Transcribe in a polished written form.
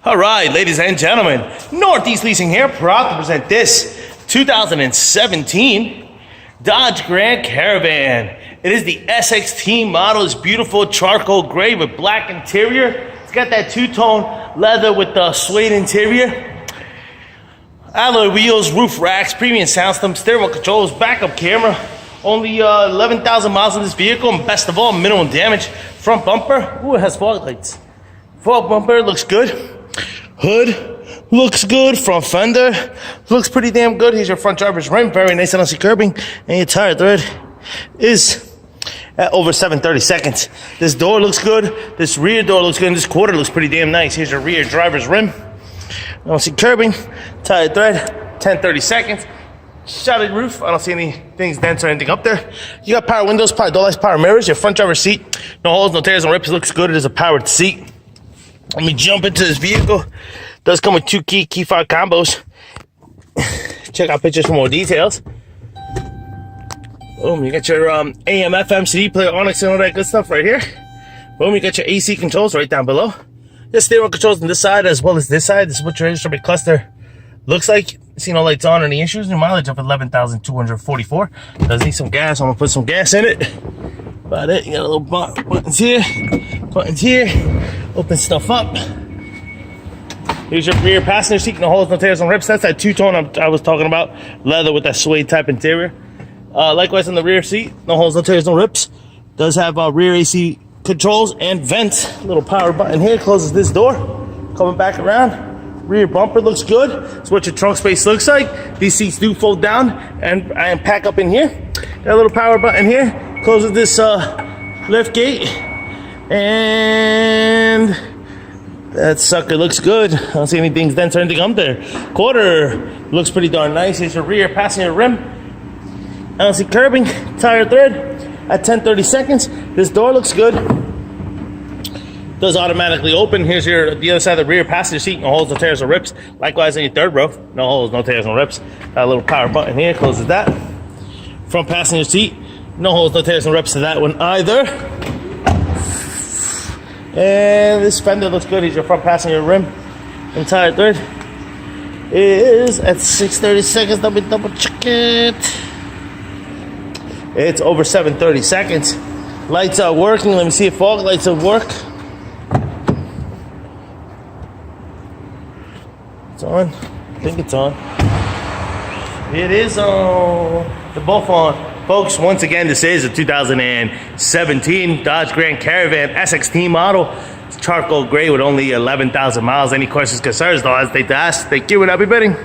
All right, ladies and gentlemen, Northeast Leasing here, proud to present this 2017 Dodge Grand Caravan. It is the SXT model. It's beautiful charcoal gray with black interior. It's got that two-tone leather with the suede interior. Alloy wheels, roof racks, premium sound system, steering controls, backup camera. Only 11,000 miles on this vehicle, and best of all, minimal damage. Front bumper, ooh, it has fog lights. Front bumper looks good. Hood looks good. Front fender looks pretty damn good. Here's your front driver's rim, very nice and curving. And your tire thread is at over 7/32. This door looks good. This rear door looks good. And this quarter looks pretty damn nice. Here's your rear driver's rim. I don't see curbing. Tire thread, 10/32. Shotted roof. I don't see any things, dents or anything up there. You got power windows, power door lights, power mirrors. Your front driver's seat, no holes, no tears, no rips. It looks good. It is a powered seat. Let me jump into this vehicle. It does come with two key fob combos. Check out pictures for more details. Boom, you got your AM, FM, CD player, Onyx, and all that good stuff right here. Boom, you got your AC controls right down below. Your steering controls on this side as well as this side. This is what your instrument cluster looks like. See no lights on or any issues. New mileage of 11,244. Does need some gas. I'm gonna put some gas in it. About it. You got a little buttons here, buttons here. Open stuff up. Here's your rear passenger seat. No holes, no tears, no rips. That's that two-tone I was talking about. Leather with that suede type interior. Likewise on the rear seat. No holes, no tears, no rips. Does have rear AC controls and vents. Little power button here. Closes this door. Coming back around. Rear bumper looks good. That's what your trunk space looks like. These seats do fold down and pack up in here. Got a little power button here. Closes this lift gate. And that sucker looks good. I don't see anything, dents or anything up there. Quarter looks pretty darn nice. Here's your rear passenger rim. I don't see curbing. Tire thread at 10/32. This door looks good. Does automatically open. Here's the other side of the rear passenger seat. No holes, no tears, or rips. Likewise on your third row. No holes, no tears, no rips. Got a little power button here. Closes that. Front passenger seat. No holes, no tears, no rips to that one either. And this fender looks good. Here's your front passenger rim and tire thread is at 6/32. Let me double check it. It's over 7/32. Lights are working. Let me see if fog lights will work. It's on. I think it's on. It is on. They're both on. Folks, once again, this is a 2017 Dodge Grand Caravan SXT model. It's charcoal gray with only 11,000 miles. Any questions, concerns, don't hesitate to ask. Thank you, and happy bidding.